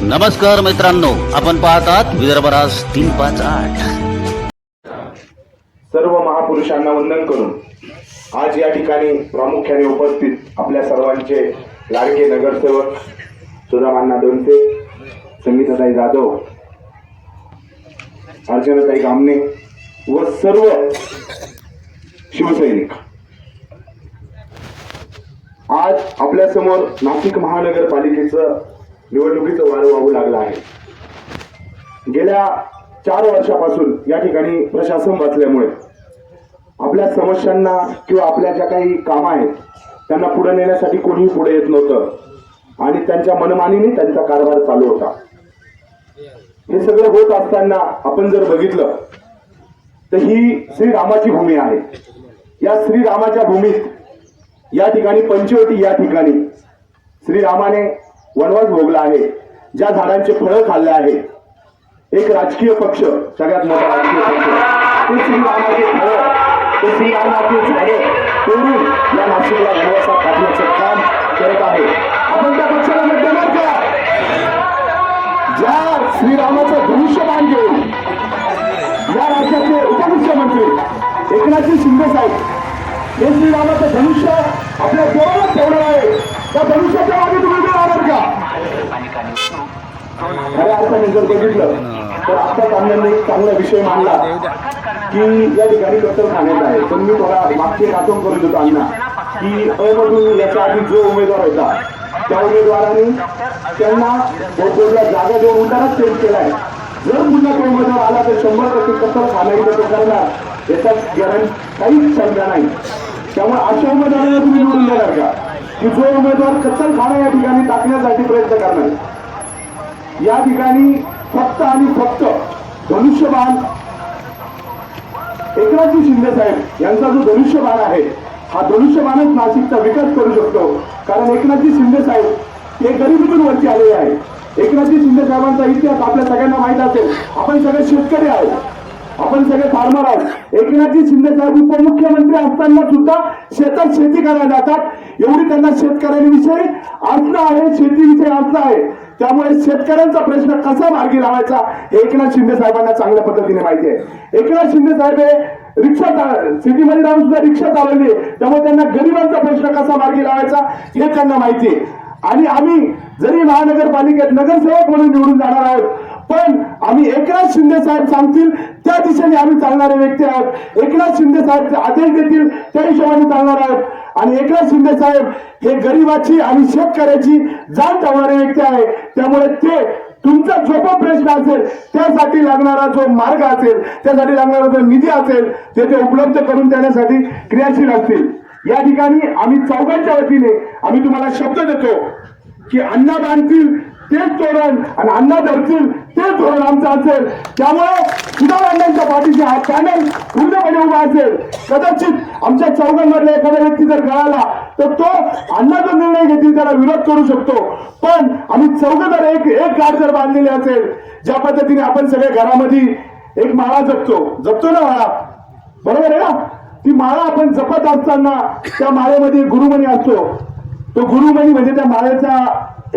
नमस्कार मित्रांनो, आपण पाहतात विदर्भराज 358। सर्व महापुरुषांना वंदन करून आज या ठिकाणी प्रामुख्याने उपस्थित आपल्या सर्वांचे लाडके नगरसेवक सुदामांना दोनसे, संगीताताई जाधव, अर्चनाताई गामणे व सर्व शिवसैनिक, आज आपल्या समोर नाशिक महानगरपालिकेचं निवडणुकीचं वारं वाहू लागलं आहे। गेल्या 4 वर्षापासून या ठिकाणी प्रशासन बसल्यामुळे आपल्या समस्यांना किंवा आपल्या ज्या काही कामं आहेत त्यांना पुढे नेण्यासाठी कोणीही पुढे येत नव्हतं आणि त्यांच्या मनमानीने त्यांचा कारभार चालू होता। हे सगळं होत असताना आपण जर बघितलं तर ही श्रीरामाची भूमी आहे। या श्रीरामाच्या भूमीत या ठिकाणी पंचवटी या ठिकाणी श्रीरामाने वनवास भोगला आहे, ज्या झाडांचे फळं खाल्ले आहे। एक राजकीय पक्ष, सगळ्यात मोठा राजकीय पक्ष, ते श्रीरामाचे फळं, ते श्रीरामाचे झाडे तोडून या नाशिकला वनवासात टाकण्याचं काम करत आहे। आपण त्या पक्षाला मतदान करा, ज्या श्रीरामाचं धनुष्यबाण घेऊन या राज्याचे उपमुख्यमंत्री एकनाथ शिंदे साहेब हे श्रीरामाचं धनुष्य आपल्या डोळ्यात ठेवणार आहे। त्या धनुष्याच्या मागे तुम्ही राहणार का? खऱ्या अर्थाने जर बघितलं तर आता त्यांनी एक चांगला विषय मांडला की या ठिकाणी कत्तलखान्यात आहे। पण मी थोडा मागची आठवण करून देतो अण्णा की अमधून याच्या आधी जो उमेदवार होता त्या उमेदवारांनी त्यांना बोर्डला जागा देऊन उताराच चेंज केलाय। जर पुन्हा तो उमेदवार आला तर 100% कत्तलखाना इथं करणार याच्यात गॅरंटी काहीच शंका नाही। त्यामुळे अशा उमेदवारांना तुम्ही निवडून देणार का की जो उमेदवार कत्तलखाना या ठिकाणी टाकण्यासाठी प्रयत्न करणार? या ठिकाणी फक्त आणि फक्त धनुष्यबाण एकनाथ शिंदे साहेब यांचा जो धनुष्यबाण आहे हा धनुष्यबाणच नाशिकचा विकास करू शकतो। कारण एकनाथ शिंदे साहेब हे गरिबीतून वरती आलेले आहे। एकनाथ शिंदे साहेबांचा इतिहास आपल्या सगळ्यांना माहित असेल। आपण सगळे शेतकरी आहोत, आपण सगळे फार्मर आहोत। एकनाथ शिंदे साहेब उपमुख्यमंत्री असताना सुद्धा शेतात शेती करायला जातात, एवढी त्यांना शेतकऱ्यांविषयी आस्था आहे, शेतीविषयी आस्था आहे। त्यामुळे शेतकऱ्यांचा प्रश्न कसा मार्गी लावायचा हे एकनाथ शिंदे साहेबांना चांगल्या पद्धतीने माहिती आहे। एकनाथ शिंदे साहेब हे रिक्षा सिटीमध्ये राहून सुद्धा रिक्षा चालवली, त्यामुळे त्यांना गरिबांचा प्रश्न कसा मार्गी लावायचा हे त्यांना माहिती आहे। आणि आम्ही जरी महानगरपालिकेत नगरसेवक म्हणून निवडून जाणार आहोत, पण आम्ही एकनाथ शिंदे साहेब सांगतील त्या दिशेने आम्ही चालणारे व्यक्ती आहोत। एकनाथ शिंदे साहेब आदेश देतील त्या हिशोबाने चालणार आहोत। आणि एकनाथ शिंदे साहेब हे गरिबाची आणि शेतकऱ्याची जाण ठेवणारे व्यक्ती आहे। त्यामुळे ते तुमचा जो पण प्रश्न असेल त्यासाठी लागणारा जो मार्ग असेल, त्यासाठी लागणारा जो निधी असेल ते उपलब्ध करून देण्यासाठी क्रियाशील असतील। या ठिकाणी आम्ही चौघांच्या वतीने आम्ही तुम्हाला शब्द देतो की अण्णा बांधतील तेच धोरण आणि अण्णा धरतील तेच धोरण आमचं असेल। त्यामुळे सुदाम अण्णांच्या पाठीशी हा पॅनल पूर्णपणे उभा असेल। कदाचित आमच्या चौघांमधला एखादा व्यक्ती जर गळाला तर तो अण्णा जो निर्णय घेतील त्याला विरोध करू शकतो, पण आम्ही चौघ जर एक गाठ जर बांधलेली असेल, ज्या पद्धतीने आपण सगळे घरामध्ये एक माळा जपतो ना माळा, बरोबर आहे ना? ती माळा आपण जपत असताना त्या माळेमध्ये गुरुमणी असतो। तो गुरुमणी म्हणजे त्या माळेचा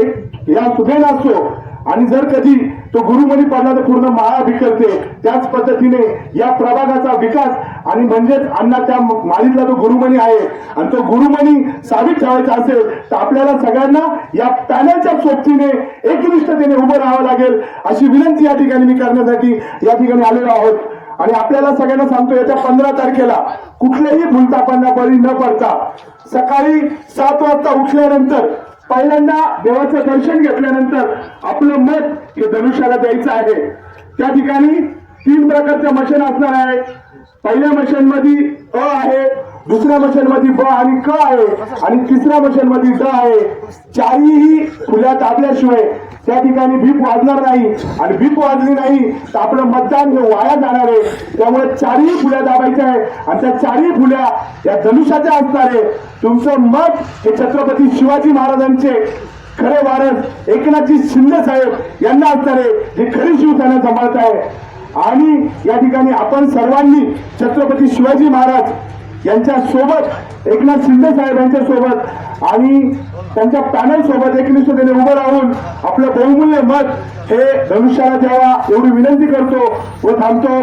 एक या सुभेन असतो आणि जर कधी तो गुरुमणी पडला तर पूर्ण माळा बिखरते। त्याच पद्धतीने या प्रभागाचा विकास आणि म्हणजेच अण्णा त्या माळीतला जो गुरुमणी आहे आणि तो गुरुमणी साबित ठेवायचा असेल तर आपल्याला सगळ्यांना या पॅनलच्या सोबतीने एकनिष्ठतेने उभं राहावं लागेल, अशी विनंती या ठिकाणी मी करण्यासाठी या ठिकाणी आलेलो आहोत। आणि आपल्याला सगळ्यांना सांगतो येत्या 15 तारखेला कुठल्याही भूलथापांना बळी न पडता सकाळी 7 वाजता उठल्यानंतर पहिल्यांदा देवाचं दर्शन घेतल्यानंतर आपलं मत हे धनुष्याला द्यायचं आहे। त्या ठिकाणी 3 प्रकारच्या मशीन असणार आहे। पहिल्या मशीन मध्ये अ आहे, दुसऱ्या मशीन मध्ये ब आणि क आहे आणि तिसऱ्या मशीन मध्ये ड आहे। चारही फुल्या दाबल्याशिवाय त्या ठिकाणी भीप वाजणार नाही आणि भीप वाजली नाही तर आपलं मतदान हे वाया जाणार आहे। त्यामुळे 4ही फुल्या दाबायच्या आहे आणि त्या 4ही फुल्या या धनुष्याच्या असणार आहे। तुमचं मत हे छत्रपती शिवाजी महाराजांचे खरे वारस एकनाथजी शिंदे साहेब यांना असणार आहे, जे खरी शिवसेना सांभाळत आहे। आणि या ठिकाणी आपण सर्वांनी छत्रपती शिवाजी महाराज यांच्या सोबत, एकनाथ शिंदे साहेब यांच्या सोबत आणि त्यांच्या पॅनल सोबत एकनिष्ठतेने उभं राहून आपलं बहुमूल्य मत हे धनुष्याला द्यावा एवढी विनंती करतो व थांबतो.